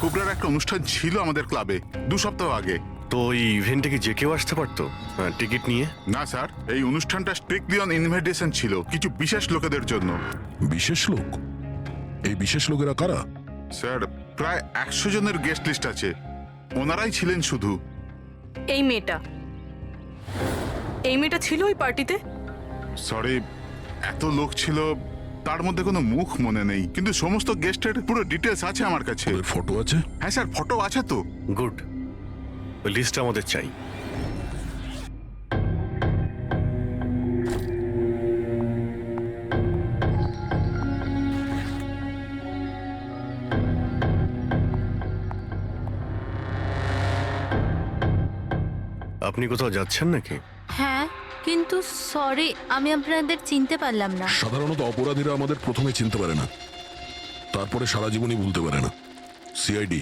কোবরার একটা অনুষ্ঠান ছিল আমাদের ক্লাবে 2 সপ্তাহ আগে। তো এই ইভেন্টে কি যে কেউ আসতে পারতো টিকিট নিয়ে? না স্যার, এই অনুষ্ঠানটা স্ট্রিক্টলি অন ইনভাইটেশন ছিল, কিছু বিশেষ লোকেদের জন্য। বিশেষ লোক? এই বিশেষ লোকেরা কারা? স্যার, প্রায় 100 জনের গেস্ট লিস্ট আছে, ওনারাই ছিলেন শুধু। এই মেয়েটা ছিল ওই পার্টিতে? সরি, এত লোক ছিল, তার মধ্যে কোনো মুখ মনে নেই, কিন্তু সমস্ত গেস্টের পুরো ডিটেলস আছে আমার কাছে। ওদের ফটো আছে? হ্যাঁ স্যার, ফটো আছে তো। গুড, ওই লিস্টটা আমাদের চাই। আপনি কোথাও যাচ্ছেন নাকি? হ্যাঁ, কিন্তু সরি, আমি আপনাদের চিনতে পারলাম না। সাধারণত অপরাধীরা আমাদের প্রথমে চিনতে পারে না, তারপরে সারা জীবনই ভুলতে পারে না। সিআইডি।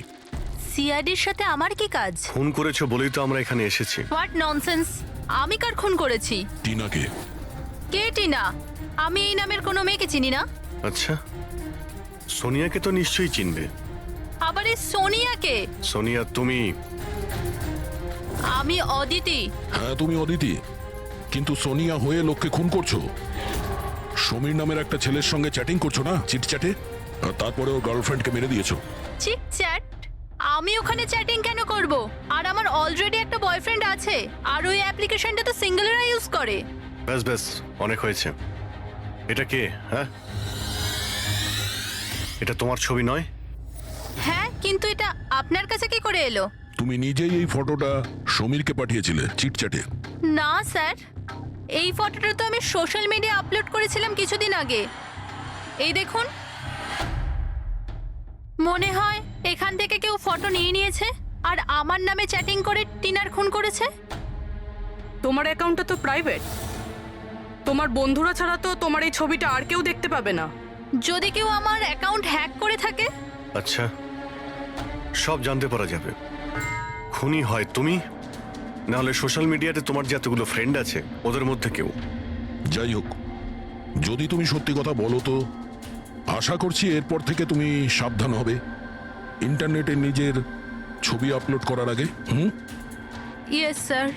সিআইডির সাথে আমার কি কাজ? ফোন করেছো বলেই তো আমরা এখানে এসেছি। What nonsense! আমি কার খুন করেছি? টিনাকে। কে টিনা? আমি এই নামের কোনো মেয়েকে চিনি না। আচ্ছা, সোনিয়াকে তো নিশ্চয়ই চিনবে। আবার এই সোনিয়াকে? সোনিয়া তুমি? আমি অদিতি। হ্যাঁ, তুমি অদিতি, কিন্তু সোনিয়া হয়ে লোককে খুন করছো। সমীর নামের একটা ছেলের সঙ্গে চ্যাটিং করছো না, চিটচ্যাটে, আর তারপরে ওর গার্লফ্রেন্ডকে মেরে দিয়েছো। Cheat chat? আমি ওখানে চ্যাটিং কেন করব? আর আমার অলরেডি একটা বয়ফ্রেন্ড আছে, আর ওই অ্যাপ্লিকেশনটা তো সিঙ্গেলরা ইউজ করে। ব্যাস ব্যাস, অনেক হয়েছে। এটা কে? হ্যাঁ, এটা তোমার ছবি নয়? হ্যাঁ, কিন্তু এটা আপনার কাছে কি করে এলো? তুমি নিজেই এই ফটোটা সমীরকে পাঠিয়েছিলে চিটচ্যাটে। না স্যার, এই ফটোটা তো আমি সোশ্যাল মিডিয়া আপলোড করেছিলাম কিছুদিন আগে। এই দেখুন, মনে হয় এখান থেকে কেউ ফটো নিয়ে নিয়েছে আর আমার নামে চ্যাটিং করে টিনার খুন করেছে। তোমার অ্যাকাউন্টটা তো প্রাইভেট, তোমার বন্ধুরা ছাড়া তো তোমার এই ছবিটা আর কেউ দেখতে পাবে না। যদি কেউ আমার অ্যাকাউন্ট হ্যাক করে থাকে? আচ্ছা, সব জানতে পারা যাবে। খুনি হয় তুমি, না হলে সোশ্যাল মিডিয়াতে তোমার যে এতগুলো ফ্রেন্ড আছে ওদের মধ্যে কেউ। যাই হোক, যদি তুমি সত্যি কথা বলো তো আশা করছি এরপর থেকে তুমি সাবধান হবে ইন্টারনেটে নিজের ছবি আপলোড করার আগে। Yes sir.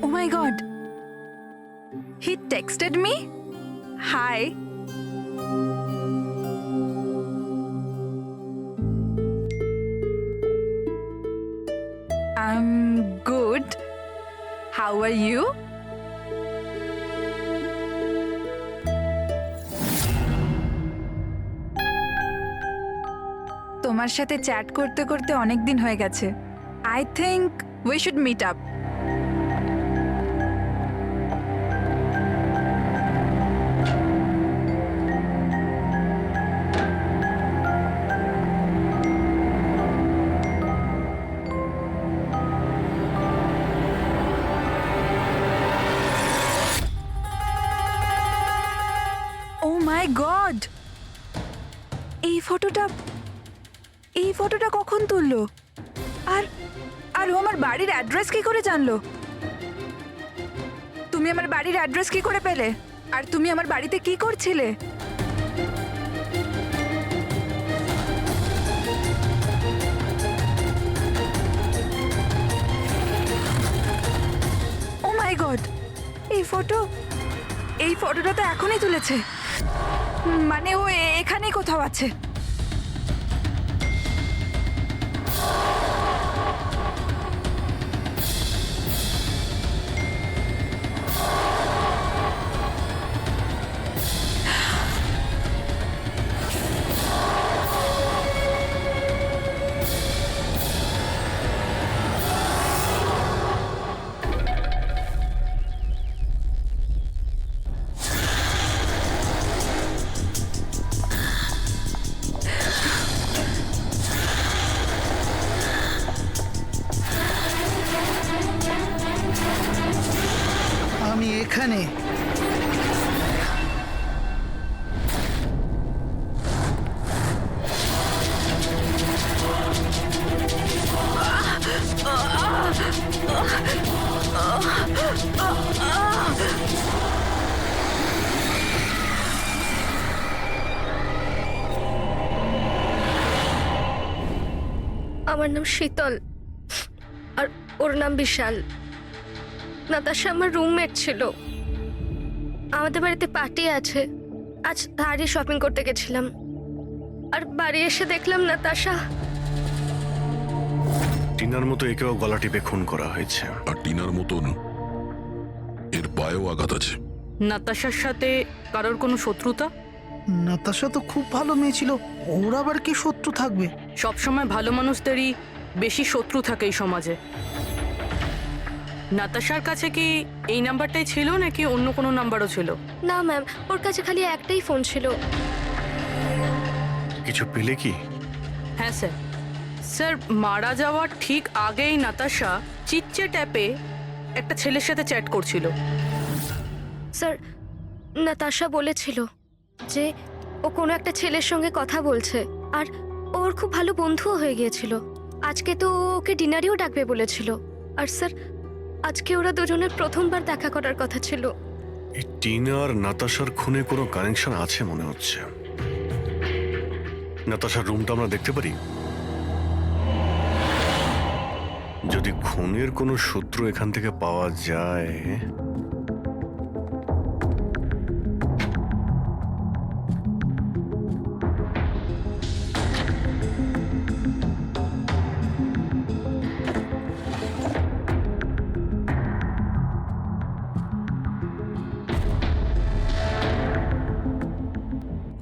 Oh my god. He texted me? Hi. I'm good. How are you? তোমার সাথে চ্যাট করতে করতে অনেক দিন হয়ে গেছে। I think we should meet up. Oh my god! এই ফটোটা কখন তুললো? আর ও আমার বাড়ির অ্যাড্রেস কি করে জানলো? তুমি আমার বাড়ির অ্যাড্রেস কি করে পেলে? আর তুমি আমার বাড়িতে কি করছিলে? ও মাই গড! এই ফটোটা তো এখনই তুলেছে, মানে ও এখানেই কোথাও আছে। এখানে। আমার নাম শীতল আর ওর নাম বিশাল। নাতাশা আমার রুমমেট ছিল। আমাদের বাড়িতে পার্টি আছে, আজ তারই শপিং করতে গেছিলাম। আর বাড়ি এসে দেখলাম নাতাশা। টিনার মতো একেও গলা টিপে খুন করা হয়েছে। আর টিনার মতন এর পায়েও আঘাত আছে। নাতাশার সাথে কারোর কোনো শত্রুতা? নাতাশা তো খুব ভালো মেয়ে ছিল, ওর আবার কি শত্রু থাকবে? সবসময় ভালো মানুষদেরই বেশি শত্রু থাকে এই সমাজে। নাতাশার কাছে কি এই নাম্বারটাই ছিল নাকি অন্য কোনো নাম্বারও ছিল? না ম্যাম, ওর কাছে খালি একটাই ফোন ছিল। কিছু পেলে কি? হ্যাঁ স্যার। স্যার, মারা যাওয়ার ঠিক আগেই নাতাশা চিটচ্যাট অ্যাপে একটা ছেলের সাথে চ্যাট করছিল। স্যার, নাতাশা বলেছিল যে ও কোনো একটা ছেলের সঙ্গে কথা বলছে আর ওর খুব ভালো বন্ধুও হয়ে গিয়েছিল। আজকে তো ওকে ডিনারেও ডাকবে বলেছিল। আর স্যার, আজকে ওরা দুজনের প্রথমবার দেখা করার কথা ছিল। এই টিনা আর নাতাশার খুনে কোনো কানেকশন আছে মনে হচ্ছে। নাতাশার রুমটা আমরা দেখতে পারি? যদি খুনের কোনো সূত্র এখান থেকে পাওয়া যায়।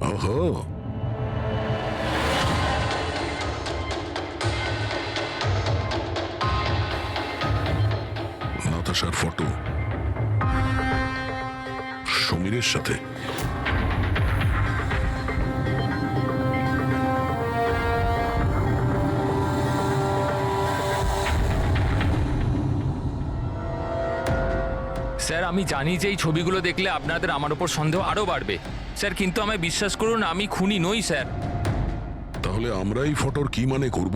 ওহো, নাতাশার ফটো সমীরের সাথে। স্যার, আমি জানি যে এই ছবিগুলো দেখলে আপনাদের আমার উপর সন্দেহ আরও বাড়বে স্যার, কিন্তু আমায় বিশ্বাস করুন, আমি খুনি নই স্যার। তাহলে আমরা এই ফটোর কি মানে করব?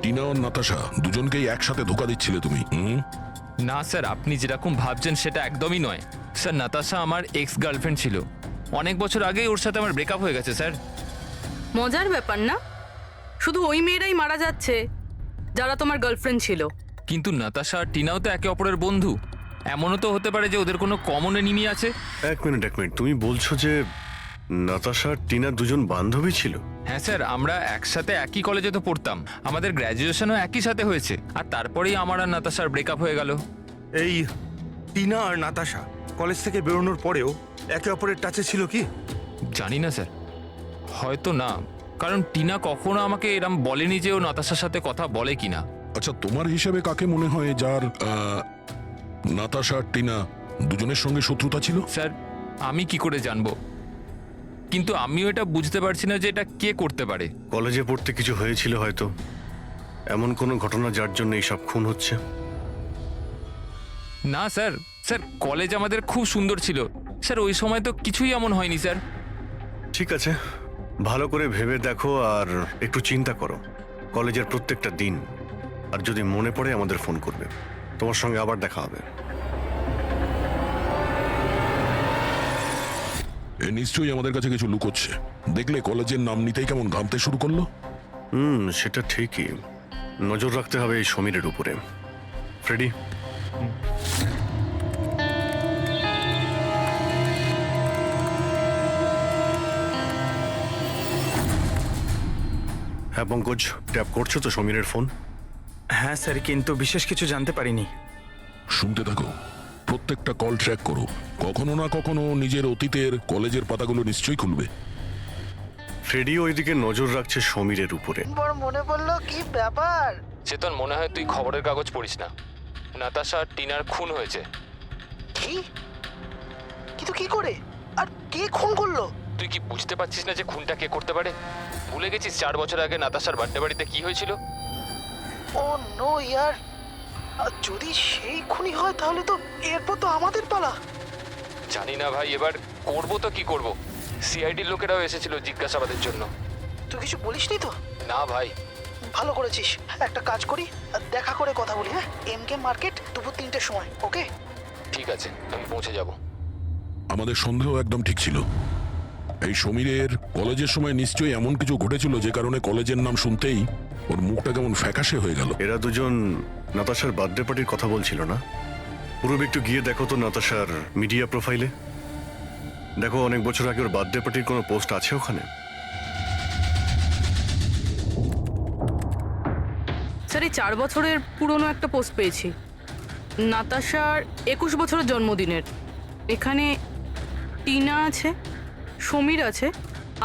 টিনা আর নাতাশা দুজনকেই একসাথে ধোকা দিচ্ছিলে তুমি। না স্যার, আপনি যেরকম ভাবছেন সেটা একদমই নয় স্যার। নাতাশা আমার এক্স গার্লফ্রেন্ড ছিল। অনেক বছর আগেই ওর সাথে আমার ব্রেকআপ হয়ে গেছে স্যার। মজার ব্যাপার না? শুধু ওই মেয়েরাই মারা যাচ্ছে যারা তোমার গার্লফ্রেন্ড ছিল। কিন্তু নাতাশা আর টিনাও তো একে অপরের বন্ধু। এমনও তো হতে পারে যে ওদের কোনো কমন এনিমি আছে। এক মিনিট, তুমি বলছো যে নাতাশা আর টিনা দুজন বান্ধবী ছিল? হ্যাঁ স্যার, আমরা একসাথে একই কলেজে তো পড়তাম, আমাদের গ্র্যাজুয়েশনও একই সাথে হয়েছে। আর তারপরেই আমার আর নাতাশার ব্রেকআপ হয়ে গেল। এই টিনা আর নাতাশা কলেজ থেকে বেরোনোর পরেও একে অপরের টাচে ছিল কি? জানি না স্যার, হয়তো না, কারণ টিনা কখনো আমাকে এরম বলেনি যে ও নাতাশার সাথে কথা বলে কিনা। আচ্ছা, তোমার হিসেবে কাকে মনে হয় যার নাতাশা আর টিনা দুজনের সঙ্গে শত্রুতা ছিল? স্যার, আমি কি করে জানবো? কিন্তু আমিও এটা বুঝতে পারছি না যে এটা কে করতে পারে। কলেজে পড়তে কিছু হয়েছিল হয়তো, এমন কোনো ঘটনা যার জন্য এইসব খুন হচ্ছে। না স্যার, স্যার কলেজ আমাদের খুব সুন্দর ছিল স্যার, ওই সময় তো কিছুই এমন হয়নি স্যার। ঠিক আছে, ভালো করে ভেবে দেখো আর একটু চিন্তা করো কলেজের প্রত্যেকটা দিন। আর যদি মনে পড়ে আমাদের ফোন করবে, তোমার সঙ্গে আবার দেখা হবে। এ নিশ্চয়ই আমাদের কাছে কিছু লুকোচ্ছে। দেখলে কলেজের নাম নিতেই কেমন ঘামতে শুরু করলো। সেটা ঠিকই, নজর রাখতে হবে এই সমীরের উপরে। ফ্রেডি, হ্যাঁ পঙ্কজ, ট্যাপ করছো তো সমীরের ফোন? হ্যাঁ স্যার, কিন্তু বিশেষ কিছু জানতে পারিনি। শুনতে থাকো, প্রত্যেকটা কল ট্র্যাক করো। কখনো না কখনো নিজের অতীতের কলেজের পাতাগুলো নিশ্চয়ই খুলবে। ফ্রেডি ওইদিকে নজর রাখছে সমীরের উপরে। বড় মনে পড়লো, কি ব্যাপার? চেতন, মনে হয় তুই খবরের কাগজ পড়িস না। নাতাশা আর টিনার খুন হয়েছে। কি? কিন্তু কি করে? আর কে খুন করলো? তুই কি বুঝতে পারছিস না যে খুনটা কে করতে পারে? ভুলে গেছিস 4 বছর আগে নাতাশার বার্থডে বাড়িতে কি হয়েছিল? ও নো ইয়ার, যদি সেই খুনি হয় তাহলে তো এরপর তো আমাদের পালা। জানি না ভাই, এবার করবো তো কি করব। সিআইডির লোকেরাও এসেছিল জিজ্ঞাসাবাদের জন্য। তুই কিছু বলিসনি তো? না ভাই। ভালো করেছিস। একটা কাজ করি, দেখা করে কথা বলি, হ্যাঁ? এমকে মার্কেট দুপুর 3টের সময়, ওকে? ঠিক আছে, আমি পৌঁছে যাব। আমাদের সন্দেহ একদম ঠিক ছিল। এই সমীরের কলেজের সময় নিশ্চয়ই এমন কিছু ঘটেছিল যে কারণে কলেজের নাম শুনতেই ওর মুখটা কেমন ফ্যাকাশে হয়ে গেল। এরা দুজন নাতাশার বার্থডে পার্টির কথা বলছিল না? পুরো একটু গিয়ে দেখো তো নাতাশার মিডিয়া প্রোফাইলে। দেখো অনেক বছর আগে ওর বার্থডে পার্টির কোনো পোস্ট আছে ওখানে? স্যার, এই 4 বছরের পুরনো একটা পোস্ট পেয়েছি, নাতাশার 21 বছরের জন্মদিনের। এখানে টিনা আছে, সমীর আছে,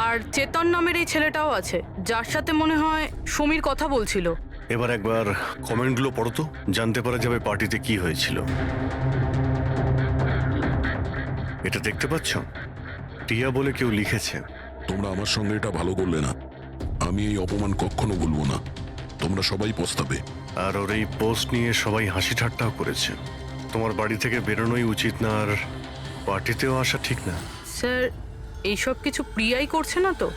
আর চেতন নামের এই ছেলেটাও আছে, যার সাথে মনে হয় সমীর কথা বলছিল। এবার একবার কমেন্টগুলো পড়ো তো, জানতে পারা যাবে পার্টিতে কি হয়েছিল। এটা দেখতে পাচ্ছ? টিয়া বলে কেউ লিখেছে। তোমরা আমার সঙ্গে এটা ভালো করলে না। আমি এই অপমান কখনো ভুলবো না। তোমরা সবাই পস্তাবে। আর ওর এই পোস্ট নিয়ে সবাই হাসি ঠাট্টাও করেছে। তোমার বাড়ি থেকে বেরোনোই উচিত না, আর পার্টিতেও আসা ঠিক না। স্যার, এইসব কিছু প্রিয়াই করছে না তো,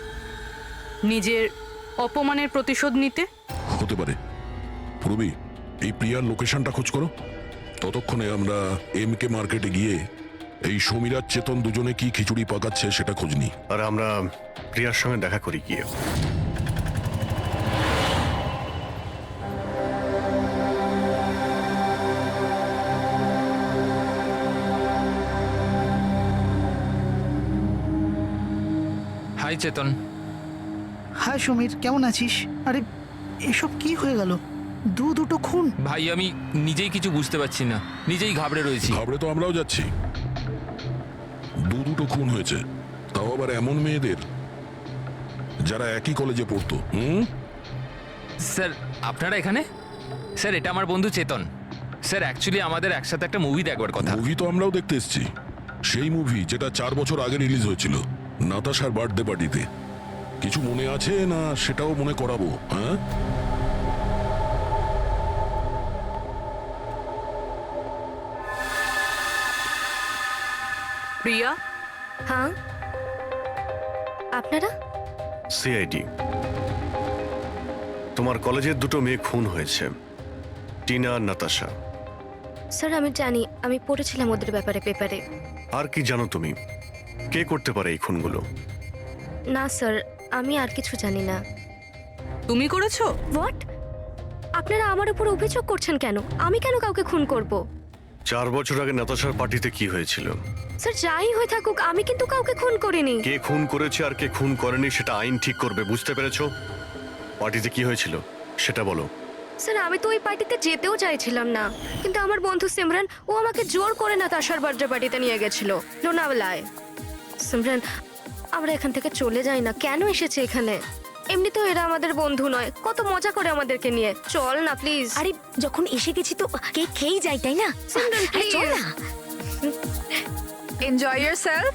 নিজের অপমানের প্রতিশোধ নিতে? হতে পারে। পূর্বী, এই প্রিয়ার লোকেশনটা খোঁজ করো। ততক্ষণে আমরা এমকে মার্কেটে গিয়ে এই সমীর আর চেতন দুজনে কি খিচুড়ি পাকাচ্ছে সেটা খোঁজ নিই। আর আমরা প্রিয়ার সঙ্গে দেখা করি গিয়ে। হাই চেতন। হাই সমীর, কেমন আছিস? আরে এসব কি হয়ে গেল? দুটো খুন। ভাই, আমি নিজেই কিছু বুঝতে পারছি না, নিজেই ঘাবড়ে রয়েছি। ঘাবড়ে তো আমরাও যাচ্ছি। দুটো খুন হয়েছে, তাও আবার এমন মেয়েদের যারা একই কলেজে পড়তো। স্যার, আপনারা এখানে? স্যার, এটা আমার বন্ধু চেতন। স্যার, অ্যাকচুয়ালি আমাদের একসাথে একটা মুভি দেখবার কথা। মুভি তো আমরাও দেখতে এসেছি। সেই মুভি যেটা 4 বছর আগে রিলিজ হয়েছিল, নাতাশার বার্থডে পার্টিতে। কিছু মনে আছে না সেটাও মনে করাবো, হ্যাঁ? প্রিয়া, হ্যাঁ, আপনারা? সিআইডি। তোমার কলেজের দুটো মেয়ে খুন হয়েছে, টিনা আর নাতাশা। স্যার, আমি জানি, আমি পড়েছিলাম ওদের ব্যাপারে পেপারে। আর কি জানো তুমি? কে করতে পারে এই খুনগুলো? না স্যার, আমি আর কিছু জানি না। তুমি করেছো? হোয়াট? আপনারা আমার উপর অভিযোগ করছেন কেন? আমি কেন কাউকে খুন করব? 4 বছর আগে নাতাশার পার্টিতে কি হয়েছিল? স্যার, যাই হয়ে থাকুক, আমি কিন্তু কাউকে খুন করিনি। কে খুন করেছে আর কে খুন করেনি সেটা আইন ঠিক করবে, বুঝতে পেরেছো? পার্টিতে কি হয়েছিল সেটা বলো। স্যার, আমি তো ওই পার্টিতে যেতেও চাইছিলাম না, কিন্তু আমার বন্ধু সিমরান ও আমাকে জোর করে নাতাশার বার্থডে পার্টিতে নিয়ে গেছিল লোনাওয়ালায়। সিমরান, আমরা এখান থেকে চলে যাই না? কেন এসেছে এখানে? এমনিতেও এরা আমাদের বন্ধু নয়, কত মজা করে আমাদেরকে নিয়ে। চল না প্লিজ। আরে যখন এসে গেছি তো কেক খেয়েই যাই, তাই না? সিমরান, আরে চল প্লিজ। না। Enjoy yourself.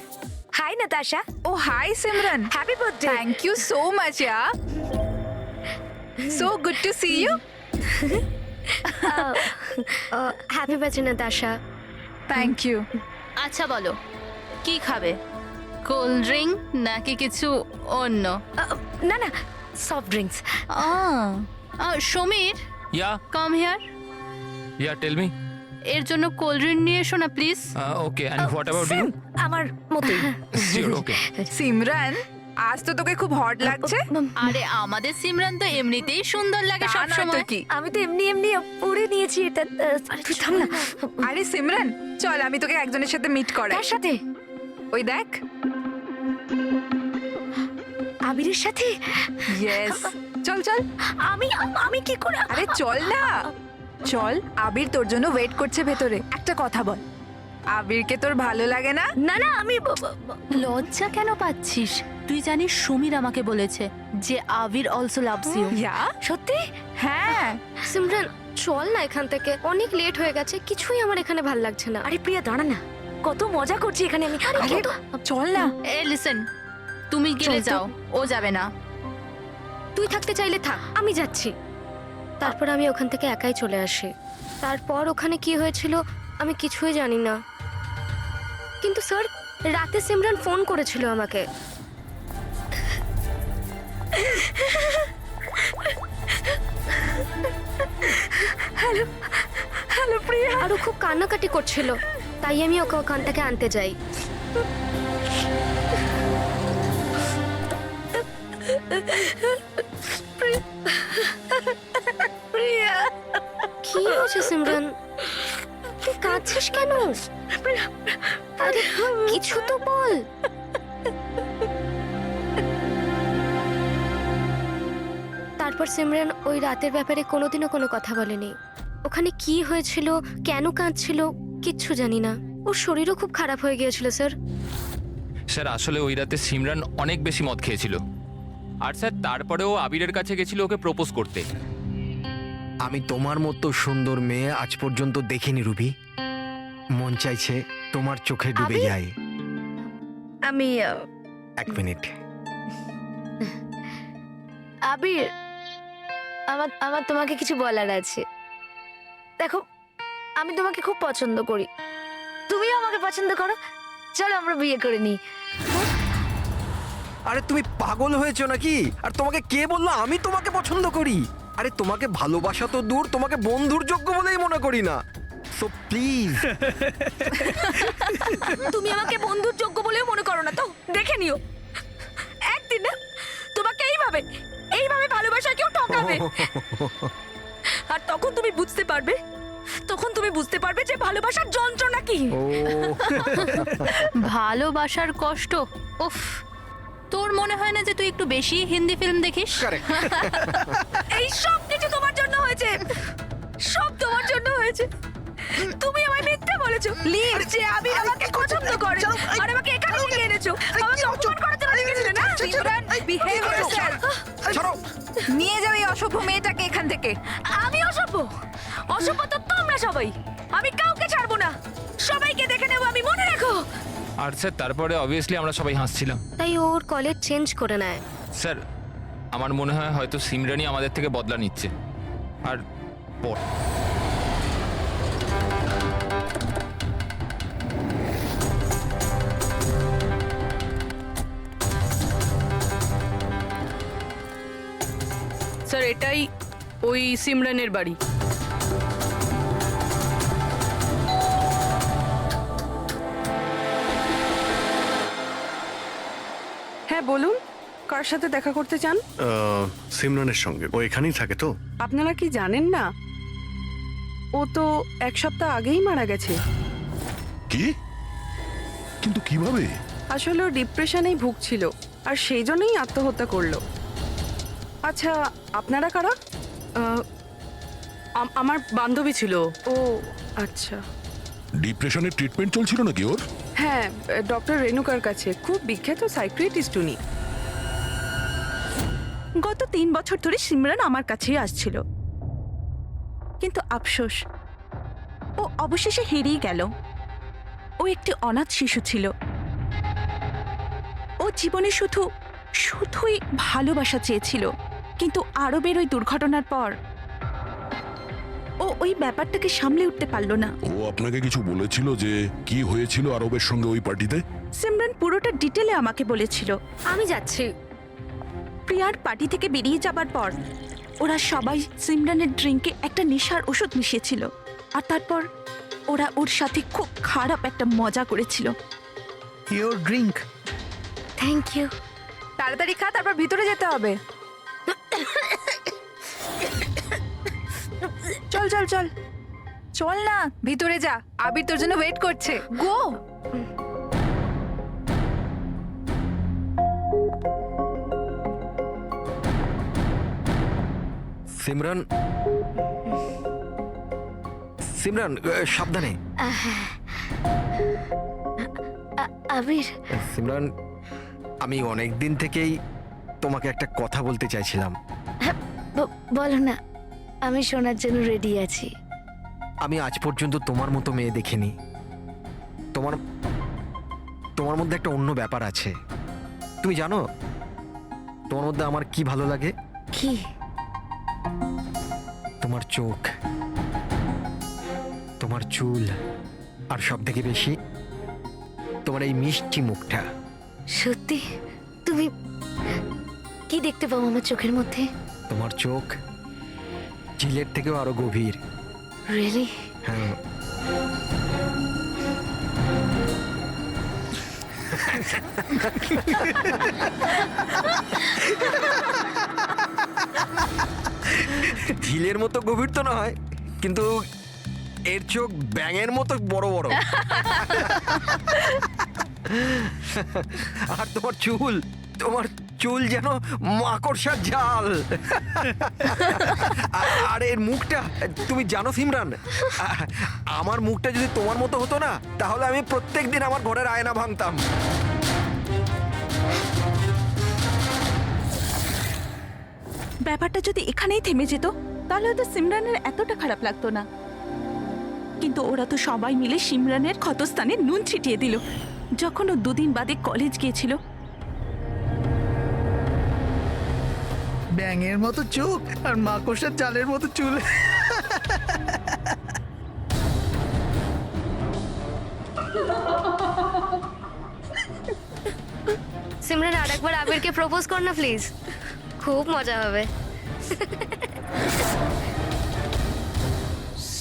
Hi Natasha. Oh hi Simran. Happy birthday. Thank you so much, yeah. So good to see you. Happy birthday Natasha. Thank you. আচ্ছা বলো, কি খাবে? কোল্ড ড্রিঙ্ক নাকি কিছু অন্য? না না, soft drinks. Samir, yeah come here. Yeah tell me. এর জন্য কোল্ড ড্রিঙ্ক নিয়ে এসো না please. Okay, and what about you? আমার মতোই। শিওর, ওকে। সিমরান, আজ তো তোকে খুব হট লাগছে। আরে আমাদের সিমরান তো এমনিতেই সুন্দর লাগে তা সব নয় তো সময়। কি? আমি তো এমনি এমনি পড়ে নিয়েছি এটা। তুই থাম না। আরে সিমরান, চল আমি তোকে একজনের সাথে মিট করাই। কার সাথে? ওই দেখ, আবিরের সাথে? ইয়েস। চল চল। আমি কি করে? আরে চল না, চল। আবির তোর জন্য ওয়েট করছে ভেতরে। একটা কথা বল, আবিরকে তোর ভালো লাগে না? না না, আমি লজ্জা কেন পাচ্ছিস? তুই জানিস সমীর আমাকে বলেছে যে আবির অলসো লাভস ইউ। ইয়া, সত্যি? হ্যাঁ। সিমরান, চল না এখান থেকে, অনেক লেট হয়ে গেছে, কিছুই আমার এখানে ভাল লাগছে না। আরে প্রিয়া দাঁড়া না, কত মজা করছি এখানে আমি। আরে চল না। এ লিসেন, তুমি গেলে চল তো। যাও, ও যাবে না। তুই থাকতে চাইলে থাক, আমি যাচ্ছি। তারপর আমি ওখান থেকে একাই চলে আসি। তারপর ওখানে কি হয়েছিল আমি কিছুই জানি না। কিন্তু স্যার রাতে সিমরান ফোন করেছিল আমাকে। হ্যালো হ্যালো প্রিয়া। আরও খুব কান্নাকাটি করছিল, তাই আমি ওকে ওখান থেকে আনতে যাই। প্রিয়া, কি হয়েছে সিমরান? তুই কাঁদছিস কেন? আরে কিছু তো বল। তারপর সিমরান ওই রাতের ব্যাপারে কোনোদিনও কোনো কথা বলেনি। ওখানে কি হয়েছিল, কেন কাঁদছিল কিচ্ছু জানি না। ওর শরীরও খুব খারাপ হয়ে গিয়েছিল স্যার। স্যার আসলে ওই রাতে সিমরান অনেক বেশি মদ খেয়েছিল, আর স্যার তারপরে ও আবিরের কাছে গেছিল ওকে প্রপোজ করতে। আমি তোমার মতো সুন্দর মেয়ে আজ পর্যন্ত দেখিনি রুবি। মন চাইছে তোমার চোখে ডুবে আবির? যাই। আমি এক মিনিট। আবির, আমার আমার তোমাকে কিছু বলার আছে। দেখো, আমি তোমাকে খুব পছন্দ করি, তুমিও আমাকে পছন্দ করো। চলো আমরা বিয়ে করে নিই। আরে তুমি পাগল হয়েছো নাকি? আর তোমাকে কে বললো আমি তোমাকে পছন্দ করি? আরে তোমাকে ভালোবাসা তো দূর, তোমাকে বন্ধুর যোগ্য বলেই মনে করি না। So please. তুমি আমাকে বন্ধুর যোগ্য বলেও মনে করো না তো? দেখে নিও, একদিন না তোমাকে এইভাবে এইভাবে ভালোবাসা কেউ ঠকাবে, আর তখন তুমি বুঝতে পারবে, যে ভালোবাসার যন্ত্রণা কি। ভালোবাসার কষ্ট, উফ। তোর মনে হয় না যে তুই একটু বেশি হিন্দি ফিল্ম দেখিস? এই সব কিছু তোমার জন্য হয়েছে, সব তোমার জন্য হয়েছে। তুমি আমায় মিথ্যা বলেছো, লিভ, যে আমি আমাকে পছন্দ করে আর আমাকে এখানে নিয়ে এনেছো। আমাকে অপমান করার জন্য লিখেছিলে না? Simran, behave yourself. ছাড়ো। নিয়ে যাও এই অসভ্য মেয়েটাকে এখান থেকে। আমি অসভ্য? অসভ্য তো তোমরা সবাই। আমি কাউকে ছাড়বো না, সবাইকে দেখে নেবো আমি, মনে রাখো। আর স্যার তারপরে অবভিয়াসলি আমরা সবাই হাসছিলাম। তাই ওর কলেজ চেঞ্জ করে নেয়। স্যার আমার মনে হয় হয়তো সিমরানই আমাদের থেকে বদলা নিচ্ছে। আর পর স্যার এটাই ওই সিমরানের বাড়ি। হ্যাঁ বলুন, কার সাথে দেখা করতে চান? সিমরানের সঙ্গে। ও এখানেই থাকে তো? আপনারা কি জানেন না, ও তো এক সপ্তাহ আগেই মারা গেছে। কি? কিন্তু কিভাবে? আসলে ও ডিপ্রেশনেই ভুগছিল, আর সেই জন্যই আত্মহত্যা করলো। আচ্ছা, আপনারা কারা? আমার বান্ধবী ছিল। ও আচ্ছা। ডিপ্রেশনের ট্রিটমেন্ট চলছিল নাকি ওর? হ্যাঁ, ডক্টর রেণুকার কাছে, খুব বিখ্যাত সাইকিয়াট্রিস্ট উনি। গত 3 বছর ধরে সিমরান আমার কাছেই আসছিল, কিন্তু আফসোস, ও অবশেষে হেরিয়ে গেল। ও একটি অনাথ শিশু ছিল। ও জীবনে শুধুই ভালোবাসা চেয়েছিল, কিন্তু আরবের ওই দুর্ঘটনার পর ও ওই ব্যাপারটাকে সামলে উঠতে পারল না। ও আপনাকে কিছু বলেছিল যে কি হয়েছিল আরবের সঙ্গে ওই পার্টিতে? সিমরান পুরোটা ডিটেলে আমাকে বলেছিল। আমি যাচ্ছি। প্রিয়ার পার্টি থেকে বেরিয়ে যাবার পর ওরা সবাই সিমরানের ড্রিঙ্কে একটা নেশার ওষুধ মিশিয়েছিল, আর তারপর ওরা ওর সাথে খুব খারাপ একটা মজা করেছিল। Your drink. Thank you. তাড়াতাড়ি খা, তারপর ভিতরে যেতে হবে। চল চল চল চল না, ভিতরে যা, আবির তোর জন্য ওয়েট করছে। গো। সিমরান, সিমরান সাবধানে। আবির। সিমরান, আমি অনেক দিন থেকেই তোমাকে একটা কথা বলতে চাইছিলাম। বলো না, আমি শোনার জন্য রেডি আছি। আমি আজ পর্যন্ত তোমার মতো মেয়ে দেখিনি। তোমার মধ্যে একটা অন্য ব্যাপার আছে। তুমি জানো তোমার মধ্যে আমার কি ভালো লাগে? কি? তোমার চোখ, তোমার চুল, আর সব থেকে বেশি তোমার এই মিষ্টি মুখটা। সত্যি তুমি কি দেখতে পাও আমার চোখের মধ্যে? তোমার চোখ চিলের থেকেও আরো গভীর। রিয়েলি? হ্যাঁ। ঝিলের মতো গভীর তো নয়, কিন্তু এর চোখ ব্যাঙের মতো বড় বড়। আর তোমার চুল যেন মাকড়সার জাল। আর এর মুখটা, তুমি জানো সিমরান, আমার মুখটা যদি তোমার মতো হতো না, তাহলে আমি প্রত্যেকদিন আমার ঘরের আয়না ভাঙতাম। ব্যাপারটা যদি এখানেই থেমে যেত তাহলে হয়তো সিমরানের এতটা খারাপ লাগতো না, কিন্তু ওরা তো সবাই মিলে সিমরানের ক্ষতস্থানে নুন ছিটিয়ে দিল যখন ও 2 দিন বাদে কলেজ গিয়েছিল। ব্যাঙের মতো চোখ আর মাকড়সার চালের মতো চুল। সিমরান আরেকবার আবিরকে প্রপোজ কর না প্লিজ, খুব মজা হবে।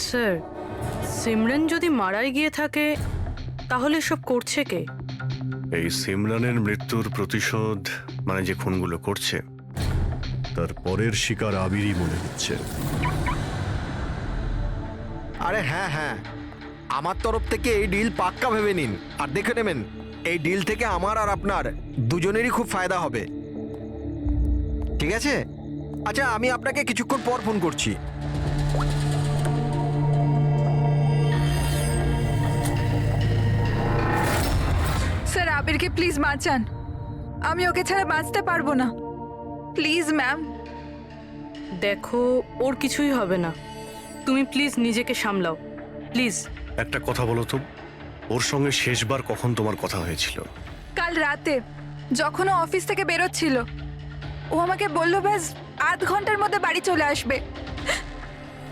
স্যার, সিমরান যদি মারাই গিয়ে থাকে তাহলে সব করছে কে? এই সিমরানের মৃত্যুর প্রতিশোধ মানে যে খুনগুলো করছে তার পরের শিকার আবিরই মনে হচ্ছে। আরে হ্যাঁ হ্যাঁ, আমার তরফ থেকে এই ডিল পাক্কা ভেবে নিন। আর দেখে নেবেন, এই ডিল থেকে আমার আর আপনার দুজনেরই খুব ফায়দা হবে। ঠিক আছে? আচ্ছা, আমি আপনাকে কিছুক্ষণ পর ফোন করছি। স্যার, আবিরকে প্লিজ বাঁচান, আমি ওকে ছাড়া বাঁচতে পারবো না। Please ma'am. দেখো, ওর কিছুই হবে না, তুমি প্লিজ নিজেকে সামলাও, প্লিজ। একটা কথা বলো তো, ওর সঙ্গে শেষবার কখন তোমার কথা হয়েছিল? কাল রাতে যখন ও অফিস থেকে বেরোচ্ছিল, ও আমাকে বললো ব্যাস আধ ঘন্টার মধ্যে বাড়ি চলে আসবে,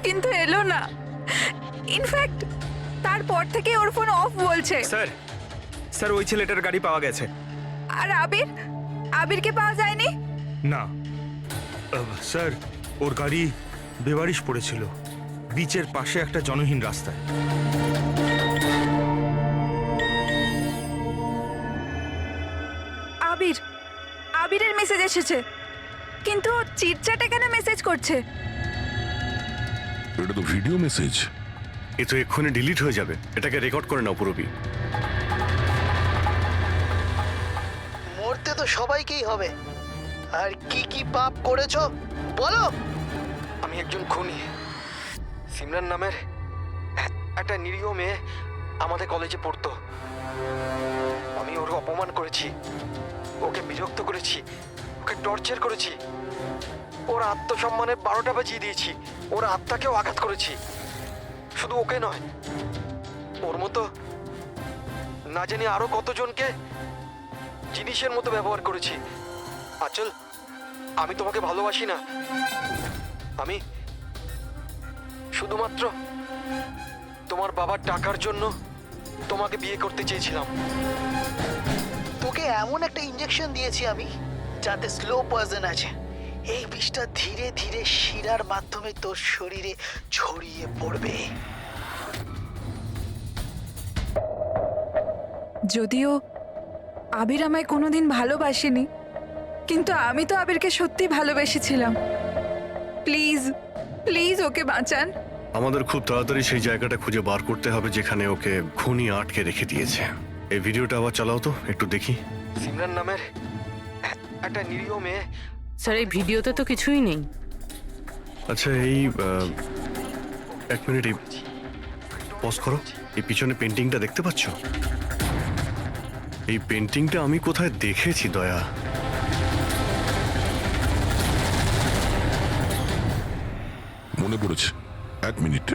কিন্তু এলো না। ইনফ্যাক্ট তারপর থেকে ওর ফোন অফ বলছে। স্যার ওই ছেলেটার গাড়ি পাওয়া গেছে। আর আবিরকে পাওয়া যায়নি? না স্যার, ওর গাড়ি বেবারিশ পড়েছিল বিচের পাশে একটা জনহীন রাস্তায়। আবিরের মেসেজ এসেছে, কিন্তু চিটচ্যাটে কেন মেসেজ করছে? এটা তো ভিডিও মেসেজ। এ তো এক্ষুনি ডিলিট হয়ে যাবে, এটাকে রেকর্ড করে নাও পুরবি। মরতে তো সবাইকেই হবে, আর কি কি পাপ করেছো বলো। আমি একজন খুনি। সিমরান নামের একটা নিরীহ মেয়ে আমাদের কলেজে পড়তো। আমি ওর অপমান করেছি, ওকে বিরক্ত করেছি, ওকে টর্চার করেছি, ওর আত্মসম্মানের 12টা বাজিয়ে দিয়েছি, ওর আত্মাকেও আঘাত করেছি। শুধু ওকে নয়, ওর মতো না জানি আরো কতজনকে জিনিসের মতো ব্যবহার করেছি। আচল, আমি তোমাকে ভালোবাসি না, আমি শুধুমাত্র তোমার বাবার টাকার জন্য তোমাকে বিয়ে করতে চেয়েছিলাম। তোকে এমন একটা ইনজেকশন দিয়েছি আমি, যাতে স্লো পয়জন আছে। এই বিষটা ধীরে ধীরে শিরার মাধ্যমে তোর শরীরে ছড়িয়ে পড়বে। যদিও আবির আমায় কোনোদিন ভালোবাসেনি, কিন্তু আমি তো আবিরকে সত্যি ভালোবেসেছিলাম। প্লিজ প্লিজ ওকে বাঁচান। আমাদের খুব তাড়াতাড়ি সেই জায়গাটা খুঁজে বার করতে হবে যেখানে ওকে খুনি আটকে রেখে দিয়েছে। এই ভিডিওটা আবার চালাও তো, একটু দেখি। সিমরান নামের একটা নিরীহ মেয়ে। স্যার, এই ভিডিওতে তো কিছুই নেই। আচ্ছা, এই 1 মিনিট পজ করো। এই পিছনে পেন্টিংটা দেখতে পাচ্ছ? এই পেন্টিংটা আমি কোথায় দেখেছি দয়া। মনে পড়েছে, 1 মিনিট।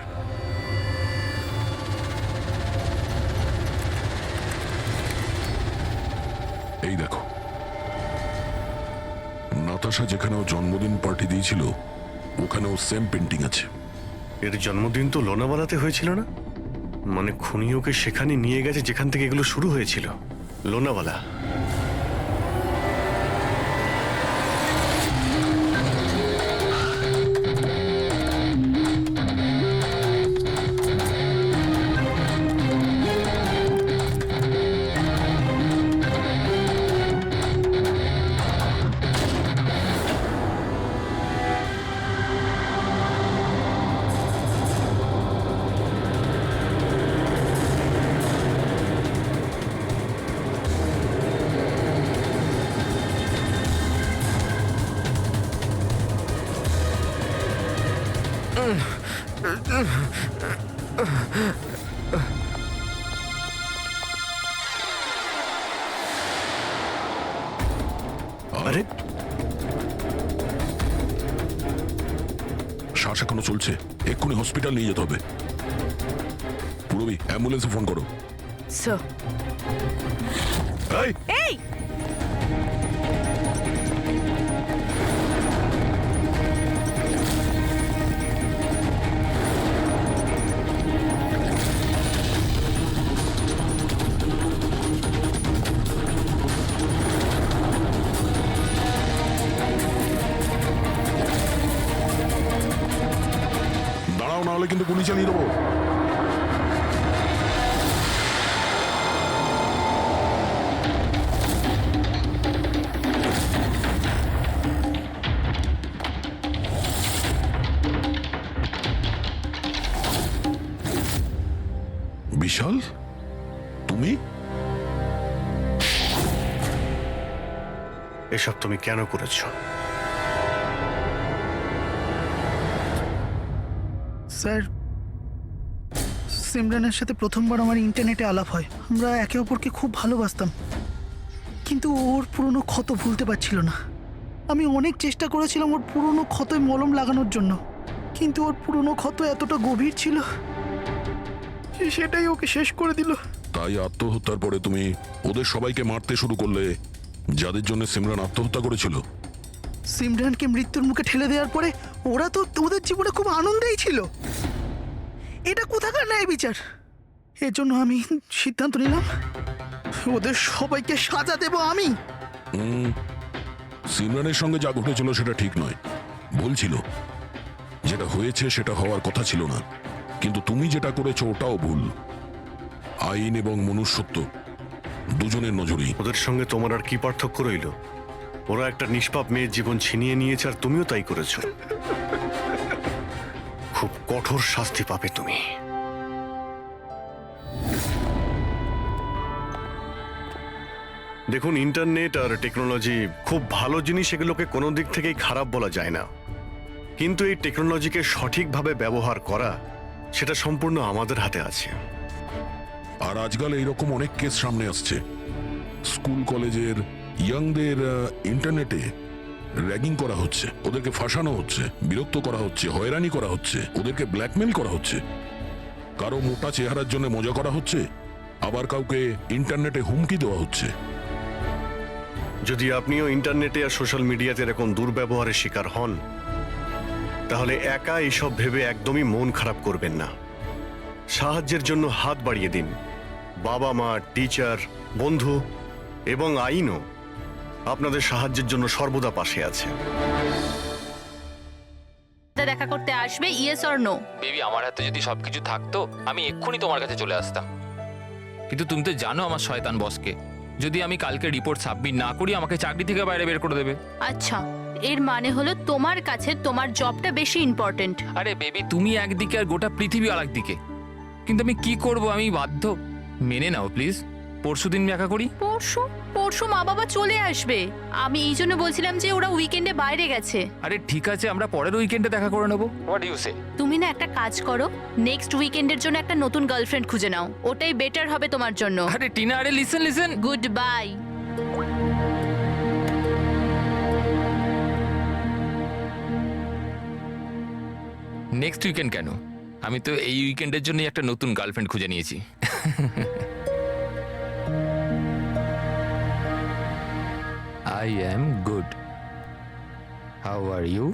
এই দেখো, নাতাশা যেখানেও জন্মদিন পার্টি দিয়েছিল ওখানেও সেম পেন্টিং আছে। এর জন্মদিন তো লোনাওয়ালাতে হয়েছিল না? মানে খুনি ওকে সেখানে নিয়ে গেছে যেখান থেকে এগুলো শুরু হয়েছিল, লোনাওয়ালা। আরে শ্বাস এখনো চলছে, এক্ষুনি হসপিটাল নিয়ে যেতে হবে। পুরবি, অ্যাম্বুলেন্সে ফোন করো। স্যার। এই এই দাঁড়াও, না হলে কিন্তু গুলি চালিয়ে দেবো। বিশাল, তুমি? এসব তুমি কেন করেছো? স্যার, সিমরানের সাথে প্রথমবার আমার ইন্টারনেটে আলাপ হয়। আমরা একে অপরকে খুব ভালোবাসতাম, কিন্তু ওর পুরনো ক্ষত ভুলতে পারছিল না। আমি অনেক চেষ্টা করেছিলাম ওর পুরনো ক্ষতয় মলম লাগানোর জন্য, কিন্তু ওর পুরনো ক্ষত এতটা গভীর ছিল, সেটাই ওকে শেষ করে দিল। তাই আত্মহত্যার পরে তুমি ওদের সবাইকে মারতে শুরু করলে, যাদের জন্য সিমরান আত্মহত্যা করেছিল। সিমরানকে মৃত্যুর মুখে ঠেলে দেওয়ার পরে ওরা তো ওদের জীবনে খুব আনন্দেই ছিল। এটা কোথাকার ন্যায় বিচার? এর জন্য আমি সিদ্ধান্ত নিলাম ওদের সবাইকে সাজা দেব আমি। সিমরানের সঙ্গে যা ঘটেছিল সেটা ঠিক নয়, ভুল ছিল। যেটা হয়েছে সেটা হওয়ার কথা ছিল না, কিন্তু তুমি যেটা করেছো ওটাও ভুল। আইন এবং মনুষ্যত্ব দুজনের নজরেই। ওদের সঙ্গে তোমার আর কি পার্থক্য রইল? ওরা একটা নিষ্পাপ মেয়ের জীবন ছিনিয়ে নিয়েছে, আর তুমিও তাই করেছো। খুব কঠোর শাস্তি পাবে তুমি। দেখুন, ইন্টারনেট আর টেকনোলজি খুব ভালো জিনিস, এগুলোকে কোনো দিক থেকেই খারাপ বলা যায় না। কিন্তু এই টেকনোলজিকে সঠিকভাবে ব্যবহার করা, সেটা সম্পূর্ণ আমাদের হাতে আছে। আর আজকাল এইরকম অনেক কেস সামনে আসছে। স্কুল কলেজের ইয়াংদের ইন্টারনেটে র্যাগিং করা হচ্ছে, ওদেরকে ফাঁসানো হচ্ছে, বিরক্ত করা হচ্ছে, হয়রানি করা হচ্ছে, ওদেরকে ব্ল্যাকমেল করা হচ্ছে। কারো মোটা চেহারার জন্য মজা করা হচ্ছে, আবার কাউকে ইন্টারনেটে হুমকি দেওয়া হচ্ছে। যদি আপনিও ইন্টারনেটে আর সোশ্যাল মিডিয়াতে এরকম দুর্ব্যবহারের শিকার হন, তাহলে একা এইসব ভেবে একদমই মন খারাপ করবেন না। সাহায্যের জন্য হাত বাড়িয়ে দিন। বাবা মা, টিচার, বন্ধু এবং আইনও আপনাদের সাহায্যের জন্য সর্বদা পাশে আছে। দেখা করতে আসবে, ইয়েস অর নো? বেবি, আমার হাতে যদি সবকিছু থাকতো আমি এক্ষুনি তোমার কাছে চলে আসতাম, কিন্তু তুমি তো জানো আমার শয়তান বসকে। যদি আমি কালকে রিপোর্ট সাবমিট না করি, আমাকে চাকরি থেকে বাইরে বের করে দেবে। আচ্ছা, এর মানে হলো তোমার কাছে তোমার জবটা বেশি ইম্পর্টেন্ট। আরে বেবি, তুমি একদিকে আর গোটা পৃথিবী আর একদিকে, কিন্তু আমি কি করব? আমি বাধ্য। মেনে নাও প্লিজ, পরশুদিন দেখা করি। পরশু? পরশু মা বাবা চলে আসবে। আমি এই জন্য বলছিলাম যে ওরা উইকেন্ডে বাইরে গেছে। আরে ঠিক আছে, আমরা পরের উইকেন্ডে দেখা করে নেবো। হোয়াট ইউ সে? তুমি না একটা কাজ করো, নেক্সট উইকেন্ডের জন্য একটা নতুন গার্লফ্রেন্ড খুঁজে নাও, ওটাই বেটার হবে তোমার জন্য। আরে টিনা, আরে listen listen. Good bye. Next weekend কেন? আমি তো এই উইকেন্ডের জন্যই একটা নতুন গার্লফ্রেন্ড খুঁজে নিয়েছি। I am good. How are you?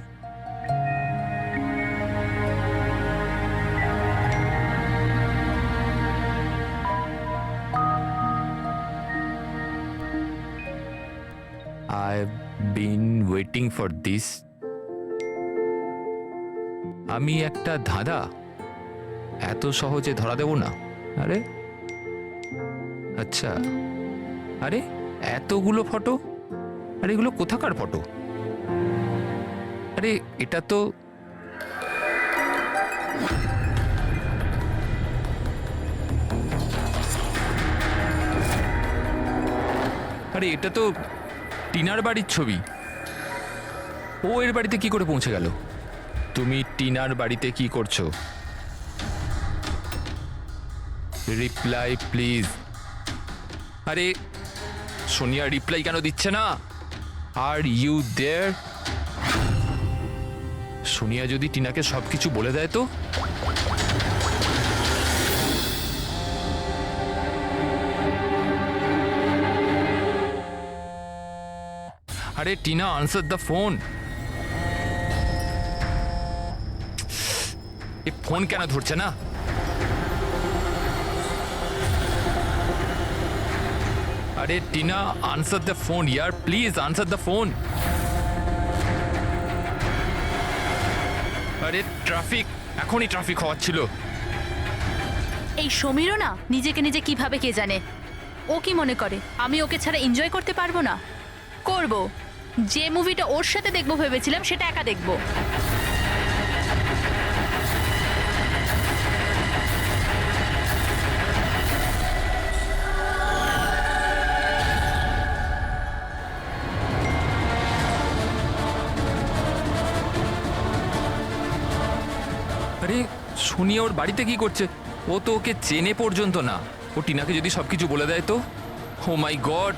Waiting for this. আমি একটা ধাঁধা এত সহজে ধরা দেব না। আরে আচ্ছা, আরে এতগুলো ফটো, আরে এগুলো কোথাকার ফটো? আরে এটা তো আরে এটা তো টিনার বাড়ির ছবি। ও এর বাড়িতে কি করে পৌঁছে গেল? তুমি টিনার বাড়িতে কি করছো? Reply please. আরে সোনিয়া রিপ্লাই কেন দিচ্ছে না? Are you there? সোনিয়া যদি টিনাকে সবকিছু বলে দেয় তো? আরে Tina, answer the phone. A phone কেন ধরছে না? আরে Tina, answer the phone year, please answer the phone. আরে ট্রাফিক, এখনই ট্রাফিক হওয়াচ্ছিল। এই সমীরও না নিজেকে নিজে কিভাবে কে জানে। ও কি মনে করে আমি ওকে ছাড়া এনজয় করতে পারবো না? করব। যে মুভিটা ওর সাথে দেখবো ভেবেছিলাম সেটা একা দেখবো। আরে সোনিয়া ওর বাড়িতে কি করছে? ও তো ওকে চেনে পর্যন্ত না। ও টিনাকে যদি সবকিছু বলে দেয় তো? Oh my God!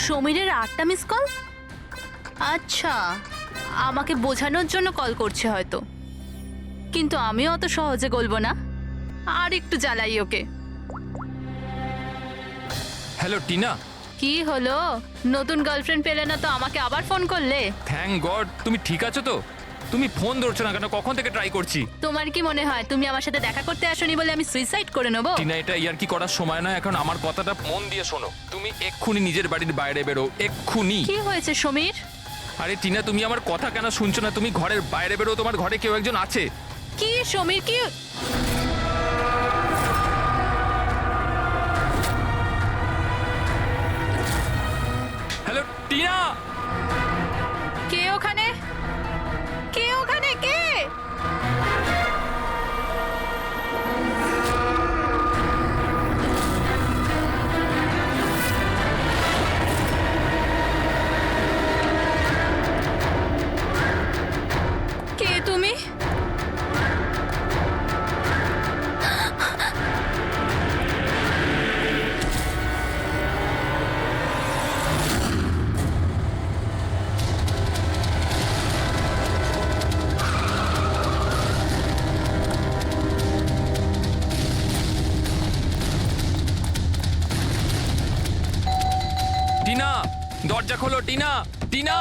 সমীরের 8টা মিস কল? আচ্ছা, আমাকে বোঝানোর জন্য কল করছে হয়তো, কিন্তু আমিও অত সহজে গলবো না। আর একটু জ্বালাই ওকে। হ্যালো টিনা। কি হলো? নতুন গার্লফ্রেন্ড পেলে না তো আমাকে আবার ফোন করলে? থ্যাংক গড, তুমি ঠিক আছো তো? তুমি ফোন ধরছো না কেন? কখন থেকে ট্রাই করছি। তোমার কি মনে হয় তুমি আমার সাথে দেখা করতে আসোনি বলে আমি সুইসাইড করে নেবো? টিনা, এটা ইয়ার কি করার সময় না এখন। আমার কথাটা মন দিয়ে শোনো। তুমি এক্ষুনি নিজের বাড়ির বাইরে বেরো, এক্ষুনি। কি হয়েছে সমীর? আরে টিনা, তুমি আমার কথা কেন শুনছো না? তুমি ঘরের বাইরে বেরো, তোমার ঘরে কেউ একজন আছে। কি সমীর, কি? হ্যালো টিনা। কে ওখানে? কে ওখানে? কে? কে তুমি? টিনা, দরজা খোলো। টিনা, টিনা,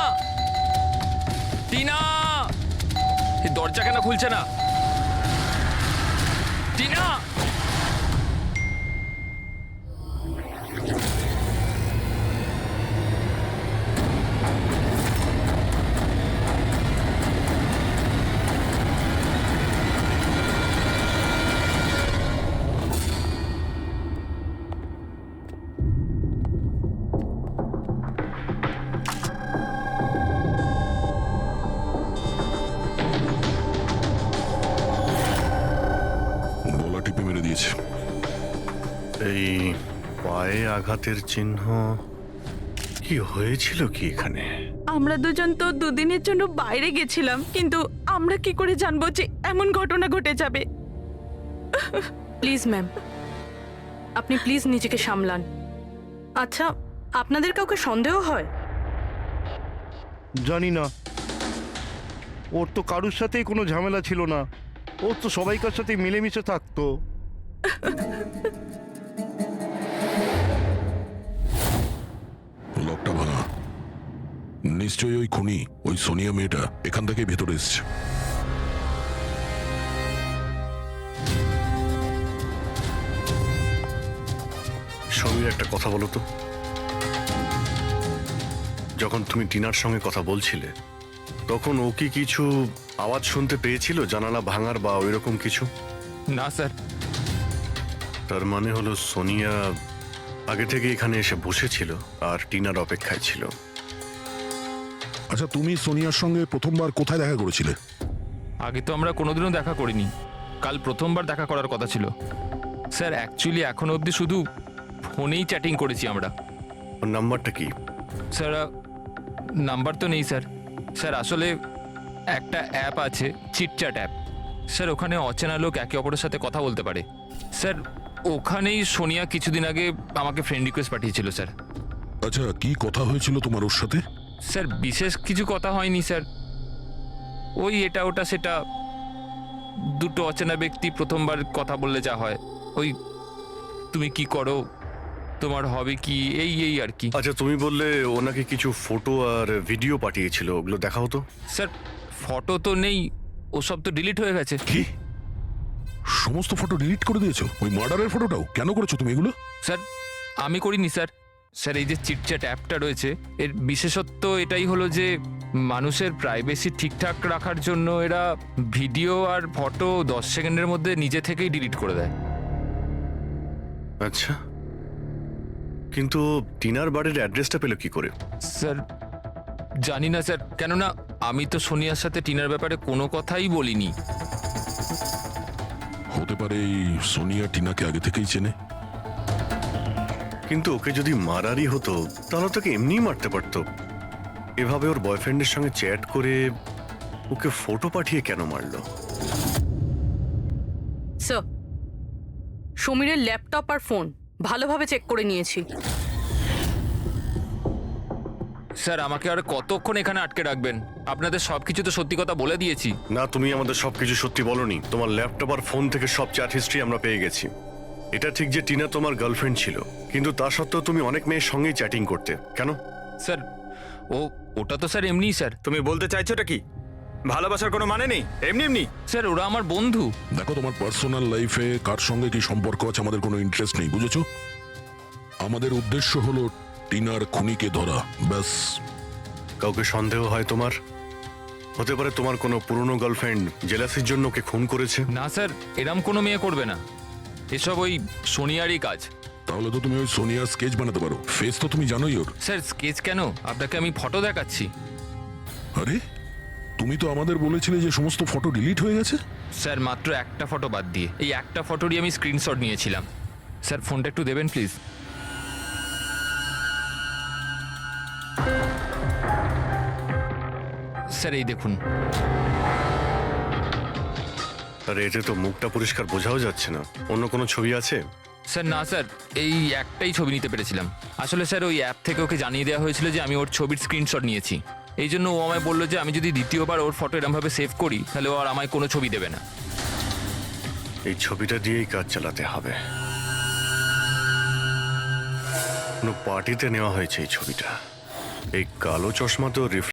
টিনা, এই দরজা কেন খুলছে না? টিনা। গলা টিপে মেরে দিয়েছে। এই পায়ে আঘাতের চিহ্ন কি হয়েছিল কি এখানে? আমরা দুজন তো দুদিনের জন্য বাইরে গেছিলাম, কিন্তু আমরা কি করে জানবো যে এমন ঘটনা ঘটে যাবে? প্লিজ ম্যাম, আপনি প্লিজ নিজেকে সামলান। আচ্ছা, আপনাদের কাউকে সন্দেহ হয়? জানি না, ওর তো কারুর সাথেই কোনো ঝামেলা ছিল না। ও তো সবাইকার সাথে মিলেমিশে থাকতো। নিশ্চয়ই ওই খুনি, ওই সোনিয়া মেয়েটা এখান থেকে ভেতরে এসছে। সমীর, একটা কথা বলো তো, যখন তুমি টিনার সঙ্গে কথা বলছিলে তখন ও কি কিছু আওয়াজ শুনতে পেয়েছিল, জানালা ভাঙার বা ওইরকম কিছু? না স্যার। তার মানে হলো সোনিয়া আগে থেকে এখানে এসে বসেছিল আর টিনার অপেক্ষায় ছিল। আচ্ছা, তুমি সোনিয়ার সঙ্গে প্রথমবার কোথায় দেখা করেছিলে? আগে তো আমরা কোনোদিনও দেখা করিনি, কাল প্রথমবার দেখা করার কথা ছিল স্যার। অ্যাকচুয়ালি এখনো অবধি শুধু ফোনেই চ্যাটিং করেছি আমরা। ওর নাম্বারটা কি? স্যার নাম্বার তো নেই স্যার। স্যার আসলে একটা অ্যাপ আছে, চিটচ্যাট অ্যাপ স্যার, ওখানে অচেনা লোক একে অপরের সাথে কথা বলতে পারে স্যার। ওখানেই সোনিয়া কিছুদিন আগে আমাকে ফ্রেন্ড রিকোয়েস্ট পাঠিয়েছিল স্যার। আচ্ছা, কি কথা হয়েছিল তোমার ওর সাথে? স্যার বিশেষ কিছু কথা হয়নি স্যার, ওই এটা ওটা সেটা, দুটো অচেনা ব্যক্তি প্রথমবার কথা বললে যা হয়, ওই তুমি কি করো, তোমার হবে কি, এই এই আর কি। আচ্ছা, তুমি বললে ওনাকে কিছু ফটো আর ভিডিও পাঠিয়েছিল, ওগুলো দেখা হতো? স্যার ফটো তো নেই, ওসব তো ডিলিট হয়ে গেছে। কি সমস্ত ফটো ডিলিট করে দিয়েছো? ওই মার্ডারের ফটোটাও? কেন করেছো তুমি এগুলো? স্যার আমি করিনি স্যার। স্যার এই যে চিটচ্যাট অ্যাপটা রয়েছে, এর বিশেষত্ব এটাই হলো যে মানুষের প্রাইভেসি ঠিকঠাক রাখার জন্য এরা ভিডিও আর ফটো 10 সেকেন্ডের মধ্যে নিজে থেকেই ডিলিট করে দেয়। আচ্ছা, কিন্তু টিনার বাড়ির অ্যাড্রেসটা পেলো কি করে? স্যার জানি না স্যার, কেননা আমি তো সোনিয়ার সাথে টিনার ব্যাপারে কোনো কথাই বলিনি। হতে পারে এই সোনিয়া টিনাকে আগে থেকেই চেনে। কিন্তু ওকে যদি মারারই হতো তাহলে তোকে এমনিই মারতে পারতো। এভাবে ওর বয়ফ্রেন্ডের সঙ্গে চ্যাট করে ওকে ফটো পাঠিয়ে কেন মারলো? স্যার সমীরের ল্যাপটপ আর ফোন ভালোভাবে চেক করে নিয়েছি। স্যার আমাকে আর কতক্ষণ এখানে আটকে রাখবেন? আপনাদের সবকিছু তো সত্যি কথা বলে দিয়েছি। না, তুমি আমাদের সবকিছু সত্যি বলনি। তোমার ল্যাপটপ আর ফোন থেকে সব চ্যাট হিস্ট্রি আমরা পেয়ে গেছি। এটা ঠিক যে টিনা তোমার গার্লফ্রেন্ড ছিল, কিন্তু তা সত্ত্বেও তুমি অনেক মেয়ের সঙ্গেই চ্যাটিং করতে, কেন? স্যার ওটা তো স্যার এমনিই স্যার। তুমি বলতে চাইছোটা কি? ভালোবাসার কোনো মানে নেই, এমনি এমনি? স্যার ওরা আমার বন্ধু। দেখো, তোমার পার্সোনাল লাইফে কার সঙ্গে কি সম্পর্ক আছে আমাদের কোনো ইন্টারেস্ট নেই, বুঝেছো? আমাদের উদ্দেশ্য হলো টিনার খুনিকে ধরা, ব্যাস। কাউকে সন্দেহ হয় তোমার? হতে পারে তোমার কোনো পুরনো গার্লফ্রেন্ড জেলাসির জন্য ওকে খুন করেছে। না স্যার, এরম কোনো মেয়ে করবে না, এসব ওই সোনিয়ারই কাজ। তাহলে তো তুমি ওই সোনিয়ার স্কেচ বানাতে পারো, ফেস তো তুমি জানোই ওর। স্যার স্কেচ কেন, আপনাকে আমি ফটো দেখাচ্ছি। আরে, তুমি তো আমাদের বলেছিলে যে সমস্ত ফটো ডিলিট হয়ে গেছে। স্যার মাত্র একটা ফটো বাদ দিয়ে, এই একটা ফটোরই আমি স্ক্রিনশট নিয়েছিলাম। স্যার ফোনটা একটু দেবেন প্লিজ। স্যার এই দেখুন। আরে এতে তো মুখটা পরিষ্কার বোঝাও যাচ্ছে না, অন্য কোনো ছবি আছে? স্যার না স্যার, এই একটাই ছবি নিতে পেরেছিলাম। আসলে স্যার ওই অ্যাপ থেকে ওকে জানিয়ে দেওয়া হয়েছিল যে আমি ওর ছবির স্ক্রিনশট নিয়েছি, এই জন্য ও আমায় বললো যে আমি যদি দ্বিতীয়বার ওর ফটো এরমভাবে সেভ করি তাহলে ও আর আমায় কোনো ছবি দেবে না। এই ছবিটা দিয়েই কাজ চালাতে হবে। কোনো পার্টিতে নেওয়া হয়েছে এই ছবিটা। এই কালো চশমা তো